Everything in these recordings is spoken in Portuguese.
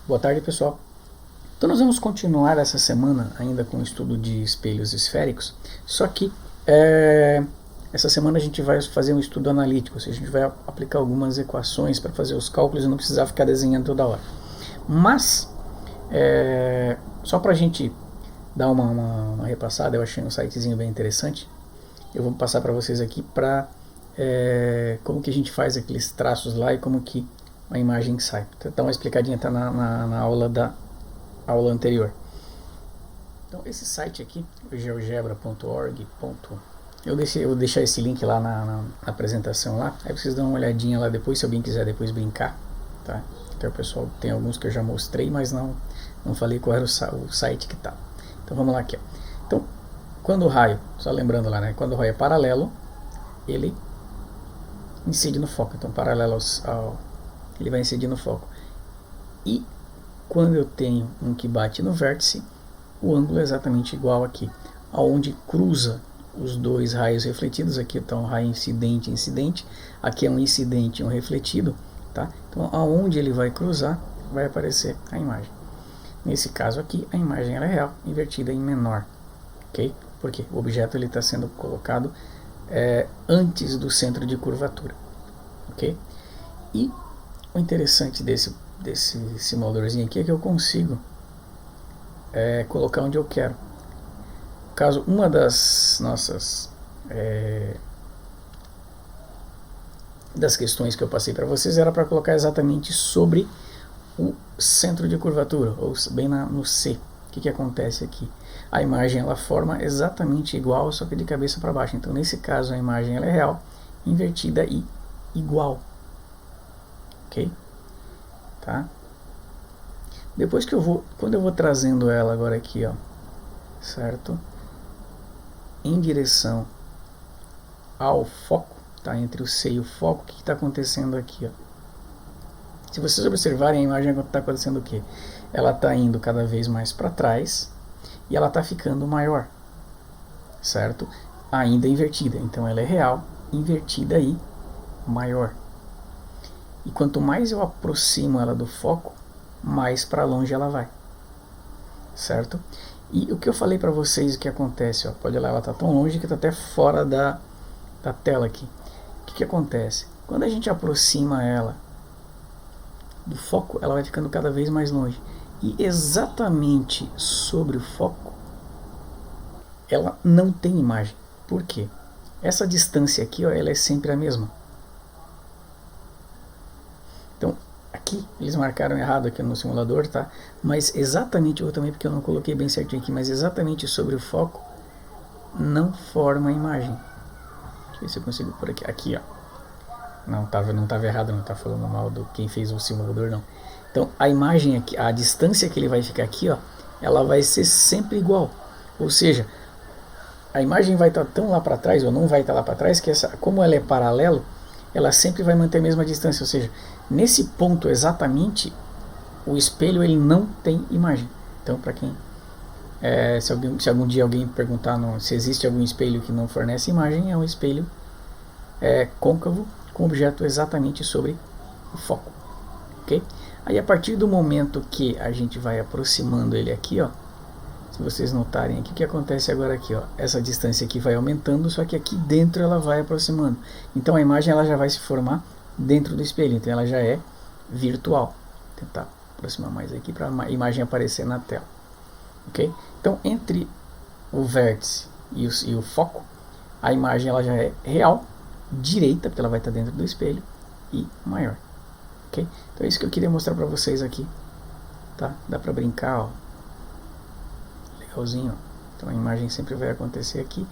Boa tarde, pessoal. Então nós vamos continuar essa semana ainda com o estudo de espelhos esféricos, só que essa semana a gente vai fazer um estudo analítico, ou seja, a gente vai aplicar algumas equações para fazer os cálculos e não precisar ficar desenhando toda hora. Mas, só para a gente dar uma repassada, eu achei um sitezinho bem interessante, eu vou passar para vocês aqui para como que a gente faz aqueles traços lá e como que a imagem sai. Então, dá uma explicadinha, tá na aula anterior. Então esse site aqui, o geogebra.org. Eu vou deixar esse link lá na apresentação lá, aí vocês dão uma olhadinha lá depois, se alguém quiser depois brincar, tá? Então o pessoal, tem alguns que eu já mostrei, mas não falei qual era o site que tá. Então vamos lá aqui, ó. Então, quando o raio, só lembrando lá, né? Quando o raio é paralelo, ele incide no foco. Então paralelo ele vai incidir no foco. E quando eu tenho um que bate no vértice, o ângulo é exatamente igual aqui, aonde cruza os dois raios refletidos. Aqui está um raio incidente e incidente, aqui é um incidente e um refletido, tá? Então aonde ele vai cruzar, vai aparecer a imagem. Nesse caso aqui, a imagem ela é real, invertida em menor, ok? Porque o objeto está sendo colocado antes do centro de curvatura, ok? E o interessante desse simuladorzinho aqui é que eu consigo colocar onde eu quero. Caso uma das nossas das questões que eu passei para vocês era para colocar exatamente sobre o centro de curvatura, ou bem no C. O que acontece aqui? A imagem ela forma exatamente igual, só que de cabeça para baixo. Então nesse caso a imagem ela é real, invertida e igual, ok? Tá? Depois que quando eu vou trazendo ela agora aqui, ó, certo? Em direção ao foco, tá? Entre o C e o foco, o que está acontecendo aqui, ó? Se vocês observarem, a imagem está acontecendo o quê? Ela está indo cada vez mais para trás e ela está ficando maior, certo? Ainda invertida, então ela é real, invertida e maior. E quanto mais eu aproximo ela do foco, mais para longe ela vai, certo? E o que eu falei para vocês, o que acontece, ó, pode olhar, ela está tão longe que está até fora da tela aqui. O que acontece? Quando a gente aproxima ela do foco, ela vai ficando cada vez mais longe. E exatamente sobre o foco, ela não tem imagem. Por quê? Essa distância aqui, ó, ela é sempre a mesma. Então, aqui, eles marcaram errado aqui no simulador, tá? Mas exatamente, eu também, porque eu não coloquei bem certinho aqui, mas exatamente sobre o foco, não forma a imagem. Deixa eu ver se eu consigo por aqui. Aqui, ó. Não tava errado, não tá falando mal do quem fez o simulador, não. Então, a imagem aqui, a distância que ele vai ficar aqui, ó, ela vai ser sempre igual. Ou seja, a imagem vai estar tão lá para trás, ou não vai estar lá para trás, que como ela é paralelo, ela sempre vai manter a mesma distância, ou seja, nesse ponto exatamente, o espelho ele não tem imagem. Então, para quem se algum dia alguém perguntar se existe algum espelho que não fornece imagem, é um espelho côncavo com objeto exatamente sobre o foco, ok? Aí a partir do momento que a gente vai aproximando ele aqui, ó, se vocês notarem aqui, o que acontece agora aqui, ó, essa distância aqui vai aumentando, só que aqui dentro ela vai aproximando. Então a imagem ela já vai se formar dentro do espelho, então ela já é virtual. Vou tentar aproximar mais aqui para a imagem aparecer na tela, ok? Então entre o vértice e o foco, a imagem ela já é real, direita, porque ela vai estar dentro do espelho, e maior, ok? Então é isso que eu queria mostrar para vocês aqui, tá? Dá para brincar, ó. Legalzinho. Então a imagem sempre vai acontecer aqui.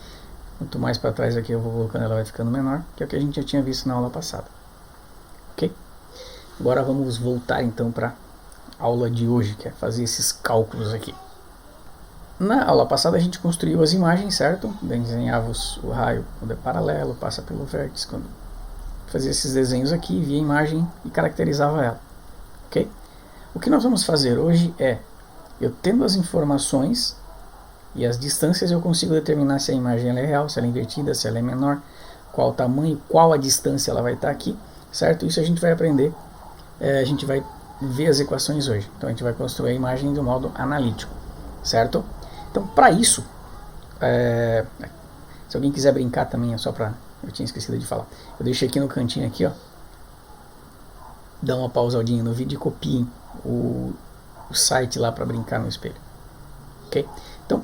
Quanto mais para trás aqui eu vou colocando, ela vai ficando menor, que é o que a gente já tinha visto na aula passada, ok? Agora vamos voltar então para a aula de hoje, que é fazer esses cálculos aqui. Na aula passada a gente construiu as imagens, certo? Desenhava o raio quando é paralelo, passa pelo vértice, quando fazia esses desenhos aqui, via a imagem e caracterizava ela, ok? O que nós vamos fazer hoje é, eu tendo as informações e as distâncias, eu consigo determinar se a imagem ela é real, se ela é invertida, se ela é menor, qual o tamanho, qual a distância ela vai estar aqui, certo? Isso a gente vai aprender, a gente vai ver as equações hoje. Então a gente vai construir a imagem de um modo analítico, certo? Então para isso, se alguém quiser brincar também, é só para... Eu tinha esquecido de falar. Eu deixei aqui no cantinho aqui, ó. Dá uma pausadinha no vídeo e copiem o site lá para brincar no espelho. Ok? Então,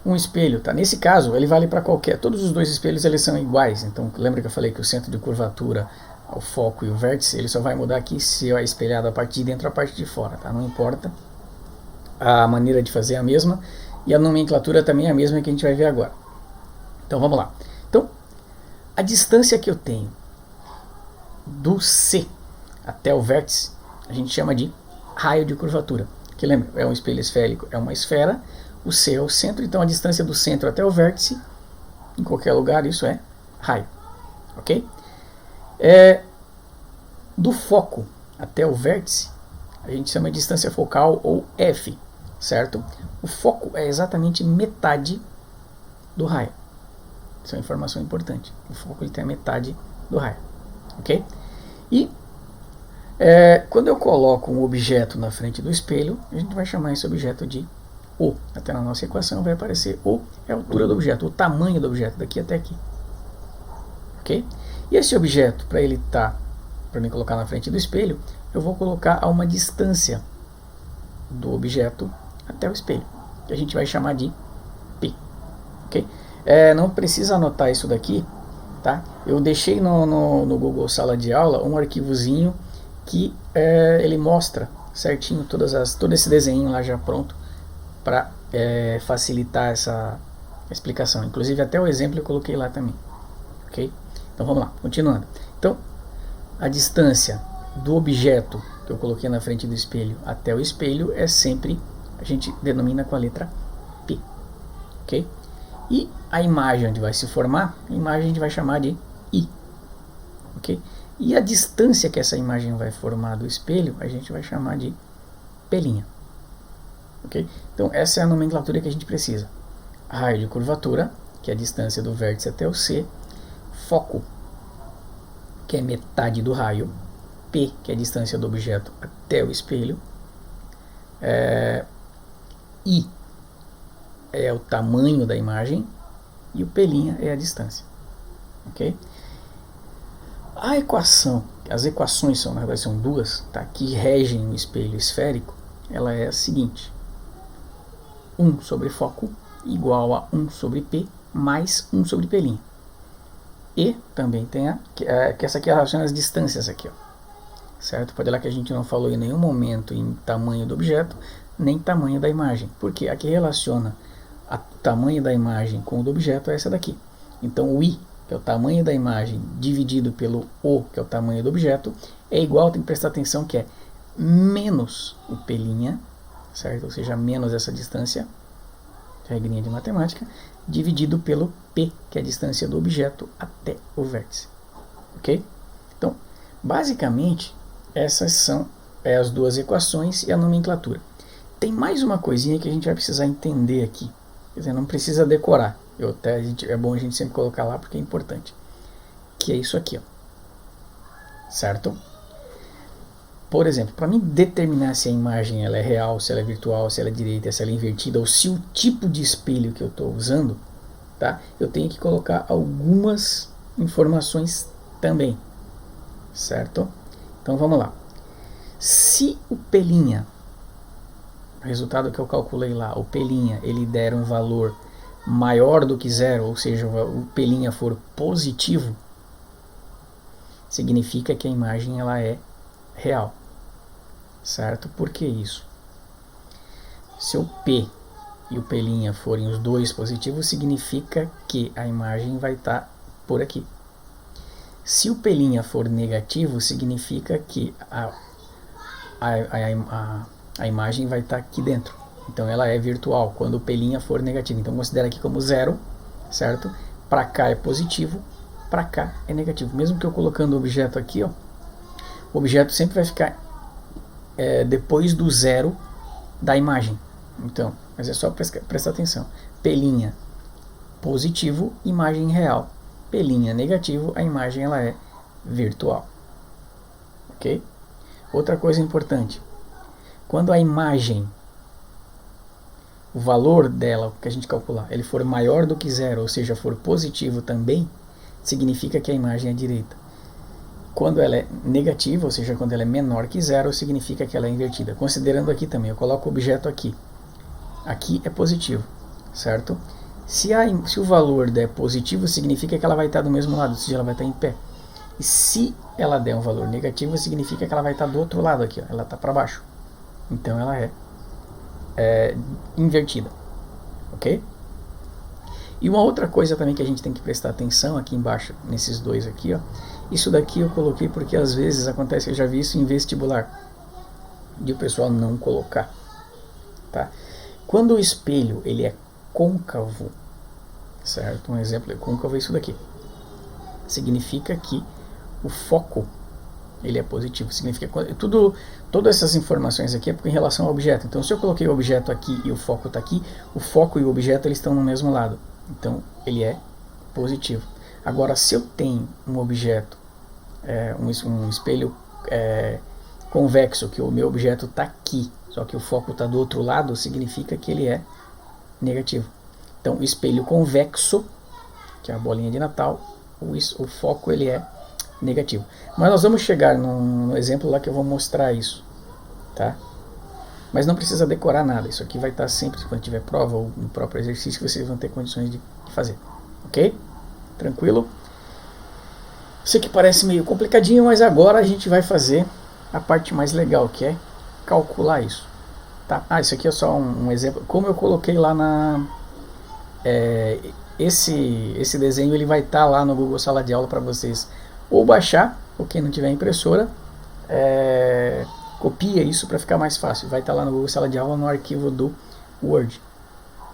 um espelho, tá? Nesse caso, ele vale para qualquer... Todos os dois espelhos, eles são iguais. Então, lembra que eu falei que o centro de curvatura, o foco e o vértice, ele só vai mudar aqui se é espelhado a parte de dentro ou a parte de fora, tá? Não importa. A maneira de fazer é a mesma. E a nomenclatura também é a mesma que a gente vai ver agora. Então, vamos lá. Então, a distância que eu tenho do C até o vértice, a gente chama de raio de curvatura. Que lembra, é um espelho esférico, é uma esfera, o C é o centro, então a distância do centro até o vértice, em qualquer lugar, isso é raio. Ok? Do foco até o vértice, a gente chama de distância focal ou F, certo? O foco é exatamente metade do raio. Isso é uma informação importante. O foco ele tem a metade do raio. Ok? E quando eu coloco um objeto na frente do espelho, a gente vai chamar esse objeto de O. Até na nossa equação vai aparecer O é a altura do objeto, o tamanho do objeto, daqui até aqui. Ok? E esse objeto, para ele estar, para mim colocar na frente do espelho, eu vou colocar a uma distância do objeto até o espelho, que a gente vai chamar de P. Ok? Não precisa anotar isso daqui, tá? Eu deixei no Google Sala de Aula um arquivozinho que ele mostra certinho todo esse desenho lá já pronto para facilitar essa explicação. Inclusive até o exemplo eu coloquei lá também. Ok? Então vamos lá, continuando. Então, a distância do objeto que eu coloquei na frente do espelho até o espelho é sempre, a gente denomina com a letra P. Ok? E a imagem onde vai se formar, a imagem a gente vai chamar de I. Ok? E a distância que essa imagem vai formar do espelho, a gente vai chamar de P'. Ok? Então essa é a nomenclatura que a gente precisa. Raio de curvatura, que é a distância do vértice até o C. Foco, que é metade do raio. P, que é a distância do objeto até o espelho. I é o tamanho da imagem e o P' é a distância. Ok? A equação, as equações são, na verdade são duas, tá, que regem o espelho esférico, ela é a seguinte: 1 sobre foco igual a 1 sobre P mais 1 sobre P'. E também tem que essa aqui relaciona as distâncias aqui, ó, certo? Pode olhar que a gente não falou em nenhum momento em tamanho do objeto, nem tamanho da imagem, porque a que relaciona o tamanho da imagem com o do objeto é essa daqui. Então o I, que é o tamanho da imagem, dividido pelo O, que é o tamanho do objeto, é igual, tem que prestar atenção que é menos o P', certo? Ou seja, menos essa distância, regrinha de matemática, dividido pelo P, que é a distância do objeto até o vértice. Ok? Então, basicamente, essas são as duas equações e a nomenclatura. Tem mais uma coisinha que a gente vai precisar entender aqui. Quer dizer, não precisa decorar. É bom a gente sempre colocar lá porque é importante. Que é isso aqui, ó. Certo? Por exemplo, para mim determinar se a imagem ela é real, se ela é virtual, se ela é direita, se ela é invertida, ou se o tipo de espelho que eu estou usando, tá? Eu tenho que colocar algumas informações também. Certo? Então vamos lá. Se o P', o resultado que eu calculei lá, o P', ele der um valor maior do que zero, ou seja, o P' for positivo, significa que a imagem ela é real. Certo? Por que isso? Se o P e o P' forem os dois positivos, significa que a imagem vai estar por aqui. Se o P' for negativo, significa que a imagem vai estar aqui dentro. Então ela é virtual quando o P' for negativo. Então considera aqui como zero, certo? Para cá é positivo, para cá é negativo. Mesmo que eu colocando o objeto aqui, ó, o objeto sempre vai ficar depois do zero da imagem. Então, mas é só prestar atenção. P' positivo, imagem real. P' negativo, a imagem ela é virtual. Ok? outra coisa importante. Quando a imagem, o valor dela, que a gente calcular, ele for maior do que zero, ou seja, for positivo também, significa que a imagem é direita. Quando ela é negativa, ou seja, quando ela é menor que zero, significa que ela é invertida. Considerando aqui também, eu coloco o objeto aqui. Aqui é positivo, certo? Se o valor der positivo, significa que ela vai estar do mesmo lado, ou seja, ela vai estar em pé. E se ela der um valor negativo, significa que ela vai estar do outro lado aqui, ó, ela está para baixo. Então ela é invertida, ok? E uma outra coisa também que a gente tem que prestar atenção aqui embaixo, nesses dois aqui, ó. Isso daqui eu coloquei porque às vezes acontece, eu já vi isso em vestibular, de o pessoal não colocar, tá? Quando o espelho ele é côncavo, certo? Um exemplo é côncavo é isso daqui. Significa que o foco ele é positivo. Significa todas essas informações aqui é em relação ao objeto. Então, se eu coloquei o objeto aqui e o foco está aqui, o foco e o objeto eles estão no mesmo lado. Então, ele é positivo. Agora, se eu tenho um objeto, um espelho convexo, que o meu objeto está aqui, só que o foco está do outro lado, significa que ele é negativo. Então, o espelho convexo, que é a bolinha de Natal, o foco ele é negativo. Mas nós vamos chegar no exemplo lá que eu vou mostrar isso, tá? Mas não precisa decorar nada, isso aqui vai estar sempre, quando tiver prova ou no próprio exercício, vocês vão ter condições de fazer, ok? Tranquilo? Sei que parece meio complicadinho, mas agora a gente vai fazer a parte mais legal, que é calcular isso, tá? Isso aqui é só um exemplo, como eu coloquei lá na... esse desenho ele vai estar lá no Google Sala de Aula para vocês ou baixar, ou quem não tiver impressora, copia isso para ficar mais fácil. Vai estar lá no Google Sala de Aula no arquivo do Word.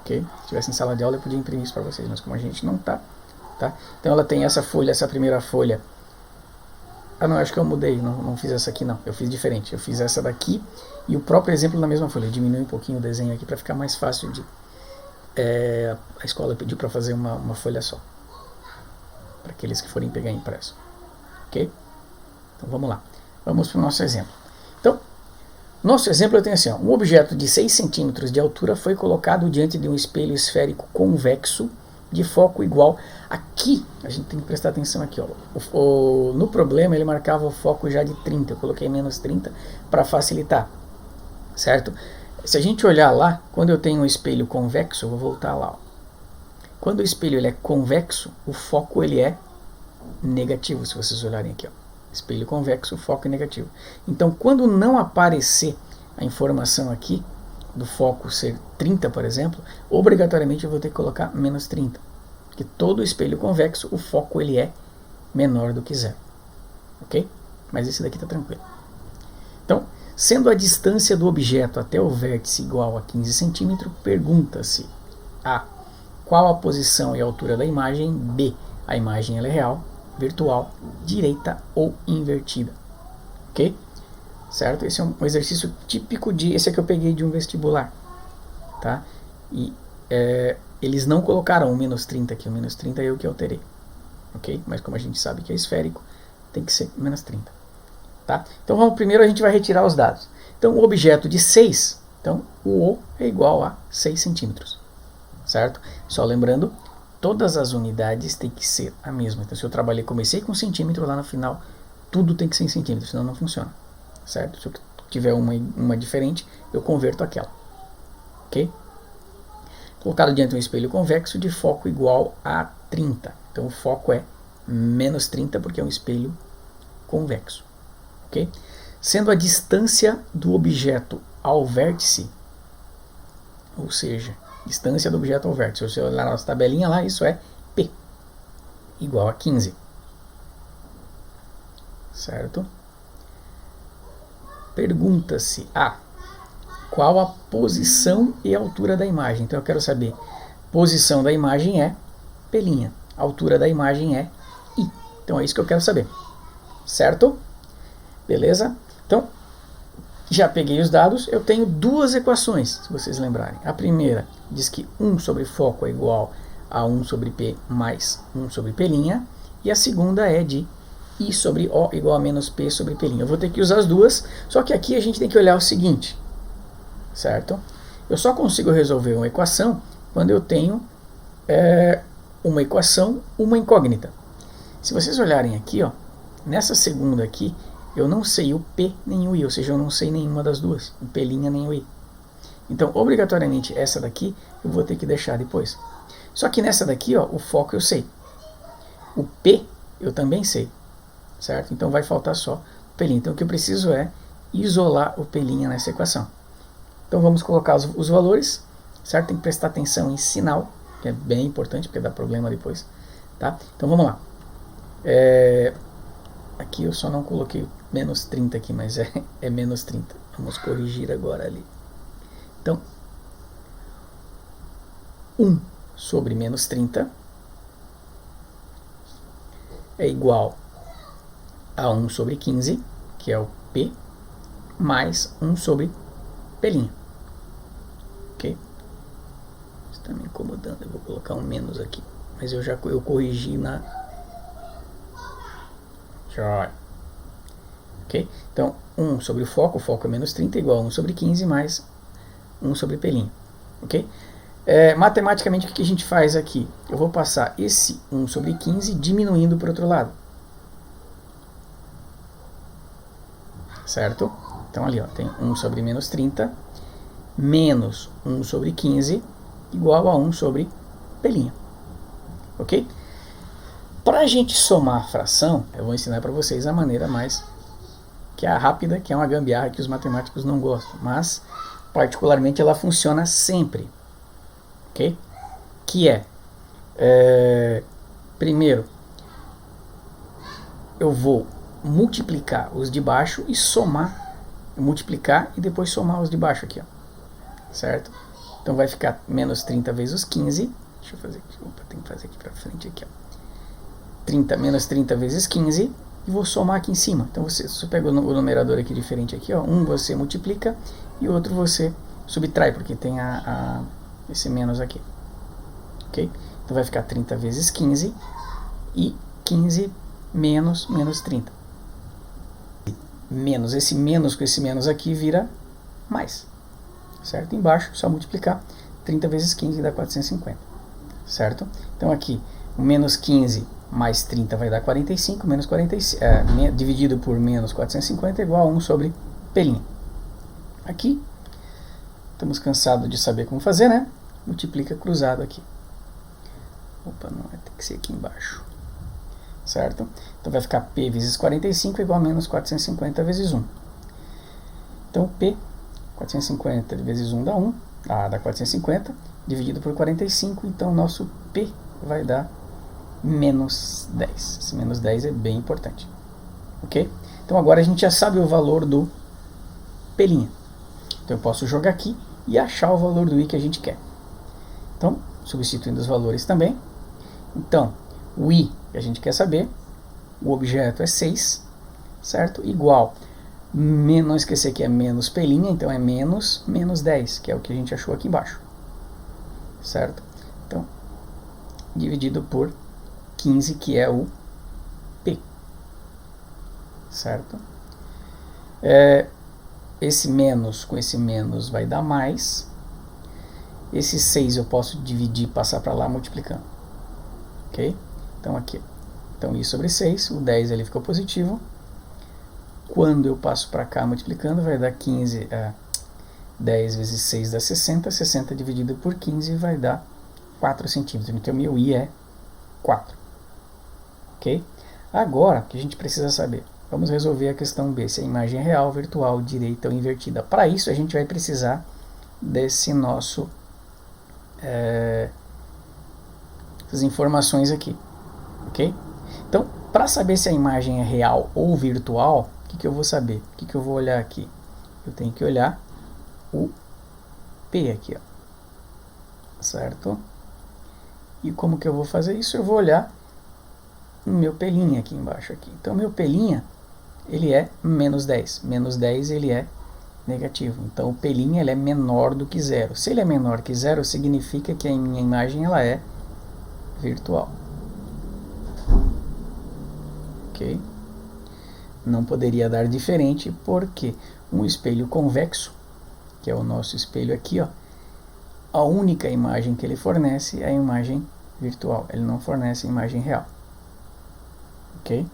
Okay? Se tivesse em sala de aula eu podia imprimir isso para vocês, mas como a gente não está, tá? Então ela tem essa folha, essa primeira folha. Não, acho que eu mudei, não fiz essa aqui não, eu fiz diferente. Eu fiz essa daqui e o próprio exemplo na mesma folha. Eu diminui um pouquinho o desenho aqui para ficar mais fácil de... a escola pediu para fazer uma folha só, para aqueles que forem pegar impresso, ok? Então vamos lá, vamos para o nosso exemplo. Então, nosso exemplo eu tenho assim, ó, um objeto de 6 centímetros de altura foi colocado diante de um espelho esférico convexo de foco igual. Aqui, a gente tem que prestar atenção aqui, ó, no problema ele marcava o foco já de 30, eu coloquei menos 30 para facilitar, certo? Se a gente olhar lá, quando eu tenho um espelho convexo, eu vou voltar lá, ó. Quando o espelho ele é convexo, o foco ele é negativo, se vocês olharem aqui, ó. Espelho convexo, o foco é negativo. Então, quando não aparecer a informação aqui, do foco ser 30, por exemplo, obrigatoriamente eu vou ter que colocar menos 30. Porque todo espelho convexo, o foco ele é menor do que zero. Ok? Mas esse daqui está tranquilo. Então, sendo a distância do objeto até o vértice igual a 15 cm, pergunta-se A. Qual a posição e a altura da imagem? B. A imagem ela é real, virtual, direita ou invertida. Ok? Certo? Esse é um exercício típico esse aqui eu peguei de um vestibular. Tá? E eles não colocaram o menos 30 aqui, o menos 30 é eu que alterei. Ok? Mas como a gente sabe que é esférico, tem que ser menos 30. Tá? Então primeiro a gente vai retirar os dados. Então o objeto de 6, então o O é igual a 6 centímetros. Certo? Só lembrando, todas as unidades têm que ser a mesma. Então se eu comecei com centímetro, lá no final tudo tem que ser em centímetros, senão não funciona. Certo? Se eu tiver uma diferente, eu converto aquela. Ok? Colocado diante de um espelho convexo de foco igual a 30. Então o foco é menos 30 porque é um espelho convexo. Okay? Sendo a distância do objeto ao vértice, ou seja, distância do objeto ao vértice, se você olhar na nossa tabelinha lá, isso é P, igual a 15. Certo? Pergunta-se A. Qual a posição e a altura da imagem? Então eu quero saber, posição da imagem é P', altura da imagem é I. Então é isso que eu quero saber. Certo? Beleza? Então, já peguei os dados, eu tenho duas equações, se vocês lembrarem. A primeira diz que 1 sobre foco é igual a 1 sobre P mais 1 sobre P', e a segunda é de I sobre O igual a menos P sobre P'. Eu vou ter que usar as duas, só que aqui a gente tem que olhar o seguinte, certo? Eu só consigo resolver uma equação quando eu tenho uma equação, uma incógnita. Se vocês olharem aqui, ó, nessa segunda aqui, eu não sei o P nem o I, ou seja, eu não sei nenhuma das duas, o P' nem o I. Então, obrigatoriamente, essa daqui eu vou ter que deixar depois. Só que nessa daqui, ó, o foco eu sei. O P eu também sei, certo? Então vai faltar só o P'. Então o que eu preciso é isolar o P' nessa equação. Então vamos colocar os valores, certo? Tem que prestar atenção em sinal, que é bem importante, porque dá problema depois, tá? Então vamos lá. Aqui eu só não coloquei menos 30 aqui, mas é menos 30. Vamos corrigir agora ali. Então, 1 sobre menos 30 é igual a 1 sobre 15, que é o P, mais 1 sobre P'. Ok? Está me incomodando, eu vou colocar um menos aqui. Mas eu corrigi na... Joia. Ok? Então, 1 sobre o foco é menos 30, igual a 1 sobre 15, mais 1 sobre P'. Ok? Matematicamente, o que a gente faz aqui? Eu vou passar esse 1 sobre 15 diminuindo para o outro lado. Certo? Então ali, ó, tem 1 sobre menos 30, menos 1 sobre 15, igual a 1 sobre P'. Ok? Para a gente somar a fração, eu vou ensinar para vocês a maneira mais que é a rápida, que é uma gambiarra que os matemáticos não gostam, mas particularmente ela funciona sempre. Ok? Que primeiro, eu vou multiplicar os de baixo e somar, multiplicar e depois somar os de baixo aqui, ó. Certo? Então vai ficar menos 30 vezes os 15, deixa eu fazer aqui, opa, tem que fazer aqui para frente aqui, ó. 30 menos 30 vezes 15 e vou somar aqui em cima. Então você pega o numerador aqui diferente aqui, ó. Um você multiplica e o outro você subtrai, porque tem esse menos aqui. Ok? Então vai ficar 30 vezes 15 e 15 menos 30. Menos esse menos com esse menos aqui vira mais. Certo? Embaixo, só multiplicar. 30 vezes 15 dá 450. Certo? Então aqui, o menos 15 mais 30 vai dar 45, menos 45, dividido por menos 450 é igual a 1 sobre P'. Aqui, estamos cansados de saber como fazer, né? Multiplica cruzado aqui. Opa, não, tem que ser aqui embaixo. Certo? Então vai ficar P vezes 45 igual a menos 450 vezes 1. Então P, 450 vezes 1 dá 1, dá 450, dividido por 45, então nosso P vai dar menos 10. Esse menos 10 é bem importante. Ok? Então agora a gente já sabe o valor do P'. Então eu posso jogar aqui e achar o valor do I que a gente quer. Então, substituindo os valores também. Então, o I que a gente quer saber, o objeto é 6, certo? Igual, não esquecer que é menos P', então é menos 10, que é o que a gente achou aqui embaixo. Certo? Então, dividido por 15, que é o P. Certo? Esse menos com esse menos vai dar mais. Esse 6 eu posso dividir, passar para lá multiplicando. Ok? Então aqui. Então I sobre 6, o 10 ele ficou positivo. Quando eu passo para cá multiplicando, vai dar 15, 10 vezes 6 dá 60, 60 dividido por 15 vai dar 4 centímetros. Então meu I é 4. Ok? Agora, o que a gente precisa saber? Vamos resolver a questão B, se a imagem é real, virtual, direita ou invertida. Para isso, a gente vai precisar desse nosso... essas informações aqui. Ok? Então, para saber se a imagem é real ou virtual, o que eu vou saber? O que eu vou olhar aqui? Eu tenho que olhar o P aqui, ó. Certo? E como que eu vou fazer isso? Eu vou olhar o meu P' aqui embaixo. Aqui. Então, meu P', ele é menos 10. Menos 10, ele é negativo. Então, o P' ele é menor do que 0. Se ele é menor que 0, significa que a minha imagem ela é virtual. Ok? não poderia dar diferente, porque um espelho convexo, que é o nosso espelho aqui, ó, a única imagem que ele fornece é a imagem virtual, ele não fornece a imagem real. Ok?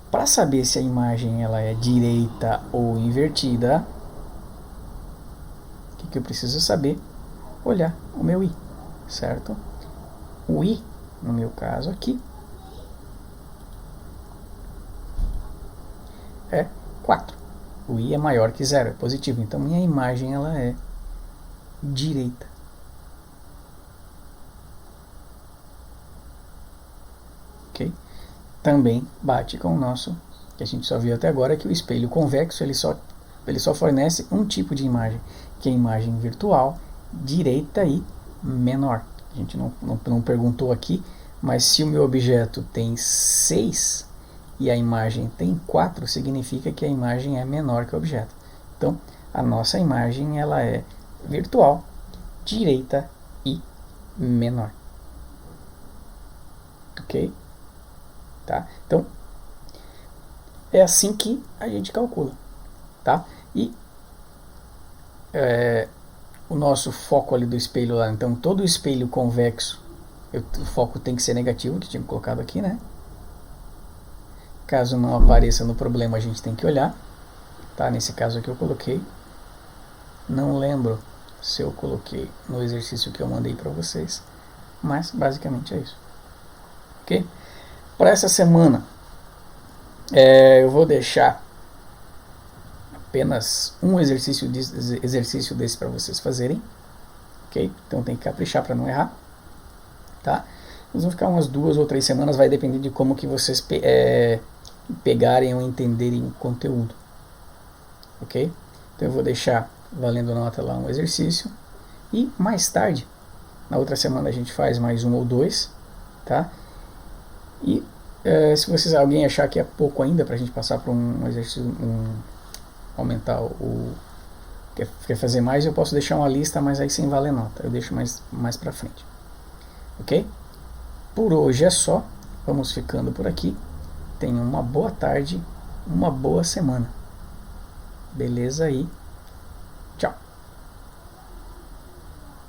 Para saber se a imagem ela é direita ou invertida, o que eu preciso saber? Olhar o meu i, certo? O i, no meu caso aqui, é 4. O i é maior que 0, é positivo. Então minha imagem ela é direita. Ok? Também bate com o nosso, que a gente só viu até agora, que o espelho convexo ele só fornece um tipo de imagem, que é a imagem virtual, direita e menor. A gente não perguntou aqui, mas se o meu objeto tem 6 e a imagem tem 4, significa que a imagem é menor que o objeto. Então, a nossa imagem ela é virtual, direita e menor. Ok? Tá? Então, é assim que a gente calcula. Tá? E o nosso foco ali do espelho lá, então todo o espelho convexo, o foco tem que ser negativo, que tinha colocado aqui, né? Caso não apareça no problema, a gente tem que olhar. Tá? Nesse caso aqui eu coloquei. Não lembro se eu coloquei no exercício que eu mandei para vocês, mas basicamente é isso. Ok? Para essa semana, eu vou deixar apenas um exercício desse para vocês fazerem. Ok? Então tem que caprichar para não errar. Tá? Eles vão ficar umas 2 ou 3 semanas, vai depender de como que vocês pegarem ou entenderem o conteúdo. Ok? Então eu vou deixar valendo nota lá um exercício e mais tarde, na outra semana a gente faz mais 1 ou 2, tá? E se alguém achar que é pouco ainda pra gente passar para um exercício, aumentar quer fazer mais, eu posso deixar uma lista, mas aí sem valer nota, eu deixo mais pra frente. Ok? Por hoje é só, vamos ficando por aqui. Tenham uma boa tarde, uma boa semana. Beleza aí?